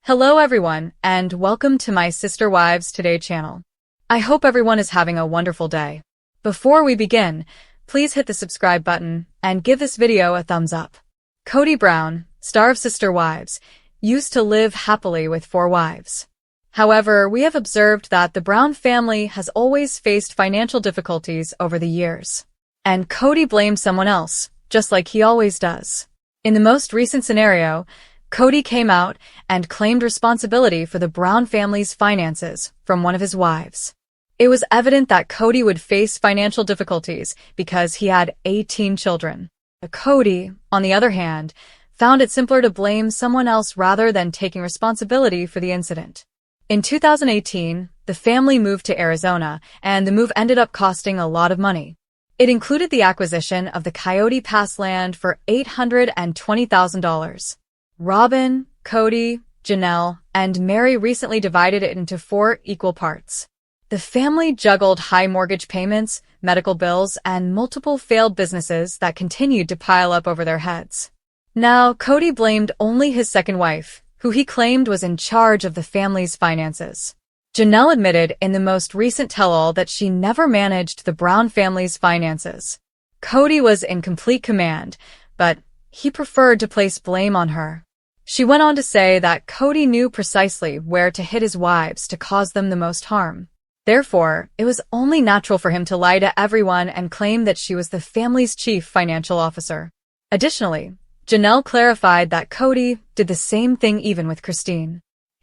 Hello everyone, and welcome to my Sister Wives Today channel. I hope everyone is having a wonderful day. Before we begin, please hit the subscribe button and give this video a thumbs up. Kody Brown, star of Sister Wives, used to live happily with 4 wives. However, we have observed that the Brown family has always faced financial difficulties over the years. And Kody blamed someone else, just like he always does. In the most recent scenario, Kody came out and claimed responsibility for the Brown family's finances from one of his wives. It was evident that Kody would face financial difficulties because he had 18 children. Kody, on the other hand, found it simpler to blame someone else rather than taking responsibility for the incident. In 2018, the family moved to Arizona, and the move ended up costing a lot of money. It included the acquisition of the Coyote Pass land for $820,000. Robyn, Kody, Janelle, and Mary recently divided it into 4 equal parts. The family juggled high mortgage payments, medical bills, and multiple failed businesses that continued to pile up over their heads. Now, Kody blamed only his second wife, who he claimed was in charge of the family's finances. Janelle admitted in the most recent tell-all that she never managed the Brown family's finances. Kody was in complete command, but he preferred to place blame on her. She went on to say that Kody knew precisely where to hit his wives to cause them the most harm. Therefore, it was only natural for him to lie to everyone and claim that she was the family's chief financial officer. Additionally, Janelle clarified that Kody did the same thing even with Christine.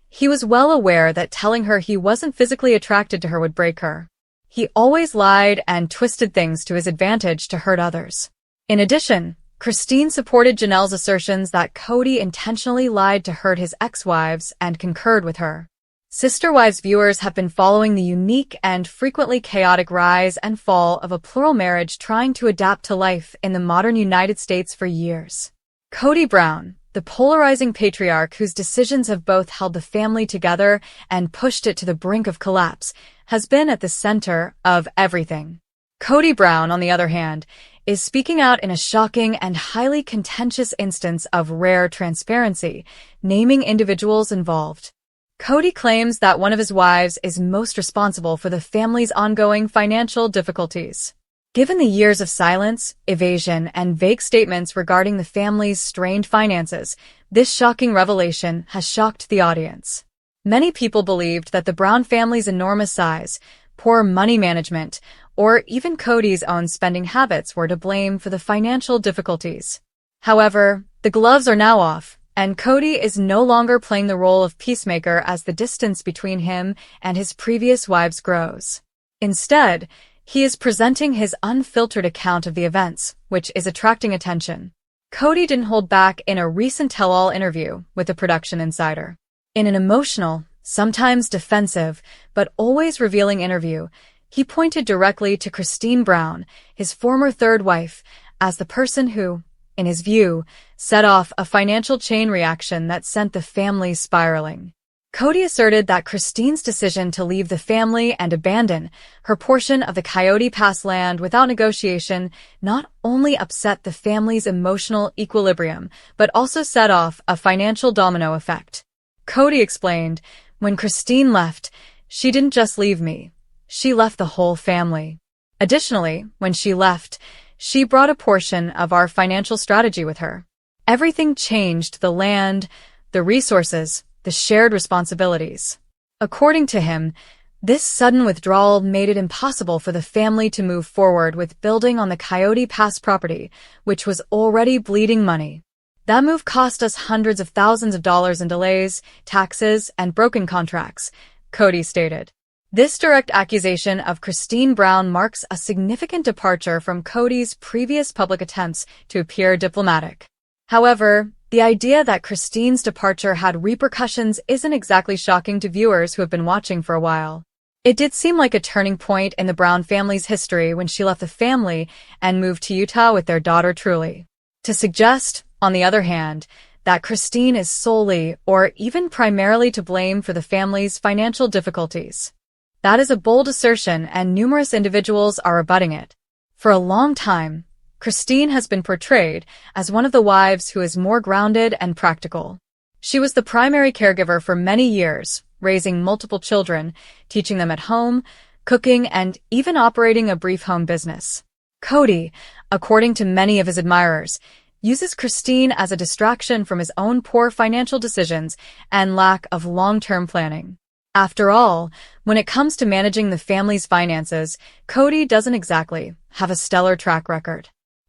He was well aware that telling her he wasn't physically attracted to her would break her. He always lied and twisted things to his advantage to hurt others. In addition, Christine supported Janelle's assertions that Kody intentionally lied to hurt his ex-wives and concurred with her. Sister Wives viewers have been following the unique and frequently chaotic rise and fall of a plural marriage trying to adapt to life in the modern United States for years. Kody Brown, the polarizing patriarch whose decisions have both held the family together and pushed it to the brink of collapse, has been at the center of everything. Kody Brown, on the other hand, is speaking out in a shocking and highly contentious instance of rare transparency, naming individuals involved. Kody claims that one of his wives is most responsible for the family's ongoing financial difficulties. Given the years of silence, evasion, and vague statements regarding the family's strained finances, this shocking revelation has shocked the audience. Many people believed that the Brown family's enormous size, poor money management, or even Kody's own spending habits were to blame for the financial difficulties. However, the gloves are now off, and Kody is no longer playing the role of peacemaker as the distance between him and his previous wives grows. Instead, he is presenting his unfiltered account of the events, which is attracting attention. Kody didn't hold back in a recent tell-all interview with the production insider. In an emotional, sometimes defensive, but always revealing interview, he pointed directly to Christine Brown, his former third wife, as the person who, in his view, set off a financial chain reaction that sent the family spiraling. Kody asserted that Christine's decision to leave the family and abandon her portion of the Coyote Pass land without negotiation not only upset the family's emotional equilibrium, but also set off a financial domino effect. Kody explained, "When Christine left, she didn't just leave me. She left the whole family. Additionally, when she left, she brought a portion of our financial strategy with her. Everything changed: the land, the resources, the shared responsibilities." According to him, this sudden withdrawal made it impossible for the family to move forward with building on the Coyote Pass property, which was already bleeding money. "That move cost us hundreds of thousands of dollars in delays, taxes, and broken contracts," Kody stated. This direct accusation of Christine Brown marks a significant departure from Kody's previous public attempts to appear diplomatic. However, the idea that Christine's departure had repercussions isn't exactly shocking to viewers who have been watching for a while. It did seem like a turning point in the Brown family's history when she left the family and moved to Utah with their daughter Truly. To suggest, on the other hand, that Christine is solely or even primarily to blame for the family's financial difficulties. That is a bold assertion, and numerous individuals are rebutting it. For a long time, Christine has been portrayed as one of the wives who is more grounded and practical. She was the primary caregiver for many years, raising multiple children, teaching them at home, cooking, and even operating a brief home business. Kody, according to many of his admirers, uses Christine as a distraction from his own poor financial decisions and lack of long-term planning. After all, when it comes to managing the family's finances, Kody doesn't exactly have a stellar track record.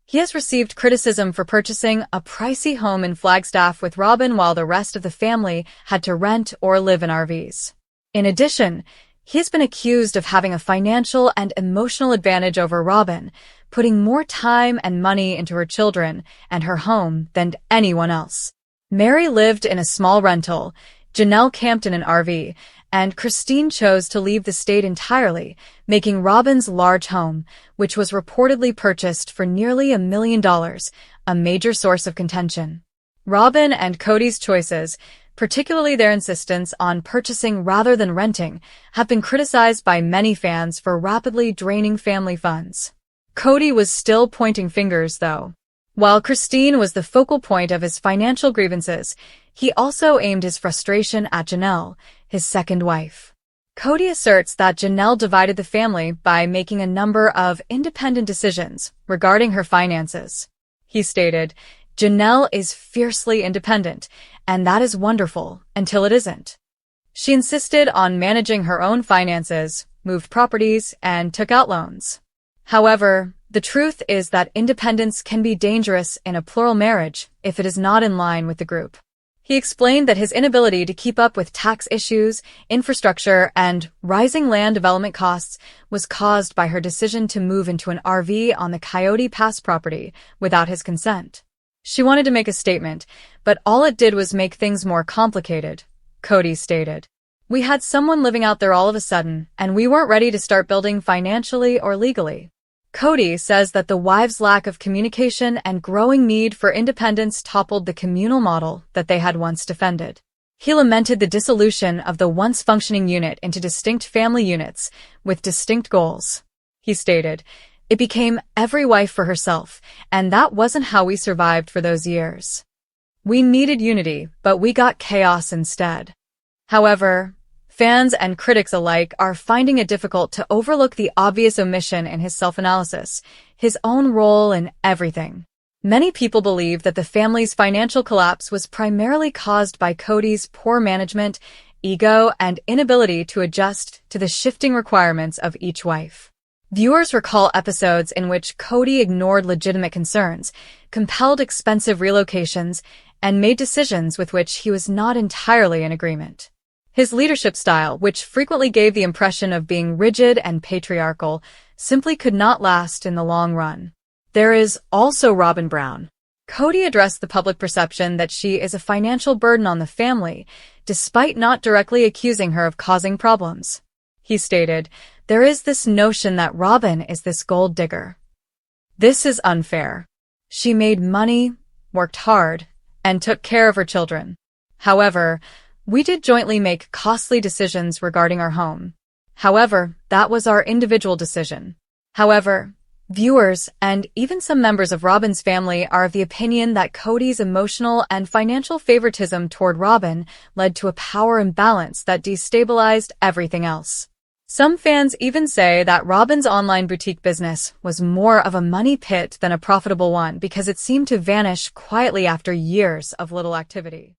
He has received criticism for purchasing a pricey home in Flagstaff with Robyn while the rest of the family had to rent or live in RVs. In addition, he has been accused of having a financial and emotional advantage over Robyn, putting more time and money into her children and her home than anyone else. Mary lived in a small rental, Janelle camped in an RV, and Christine chose to leave the state entirely, making Robyn's large home, which was reportedly purchased for nearly $1 million, a major source of contention. Robyn and Kody's choices, particularly their insistence on purchasing rather than renting, have been criticized by many fans for rapidly draining family funds. Kody was still pointing fingers, though. While Christine was the focal point of his financial grievances, he also aimed his frustration at Janelle, his second wife. Kody asserts that Janelle divided the family by making a number of independent decisions regarding her finances. He stated, "Janelle is fiercely independent, and that is wonderful until it isn't. She insisted on managing her own finances, moved properties, and took out loans. However, the truth is that independence can be dangerous in a plural marriage if it is not in line with the group." He explained that his inability to keep up with tax issues, infrastructure, and rising land development costs was caused by her decision to move into an RV on the Coyote Pass property without his consent. She wanted to make a statement, but all it did was make things more complicated, Kody stated. "We had someone living out there all of a sudden, and we weren't ready to start building financially or legally." Kody says that the wives' lack of communication and growing need for independence toppled the communal model that they had once defended. He lamented the dissolution of the once functioning unit into distinct family units with distinct goals. He stated, "It became every wife for herself, and that wasn't how we survived for those years. We needed unity, but we got chaos instead." However, fans and critics alike are finding it difficult to overlook the obvious omission in his self-analysis, his own role in everything. Many people believe that the family's financial collapse was primarily caused by Kody's poor management, ego, and inability to adjust to the shifting requirements of each wife. Viewers recall episodes in which Kody ignored legitimate concerns, compelled expensive relocations, and made decisions with which he was not entirely in agreement. His leadership style, which frequently gave the impression of being rigid and patriarchal, simply could not last in the long run. There is also Robyn Brown. Kody addressed the public perception that she is a financial burden on the family, despite not directly accusing her of causing problems. He stated, "There is this notion that Robyn is this gold digger. This is unfair. She made money, worked hard, and took care of her children. However, we did jointly make costly decisions regarding our home. However, that was our individual decision." However, viewers and even some members of Robyn's family are of the opinion that Kody's emotional and financial favoritism toward Robyn led to a power imbalance that destabilized everything else. Some fans even say that Robyn's online boutique business was more of a money pit than a profitable one because it seemed to vanish quietly after years of little activity.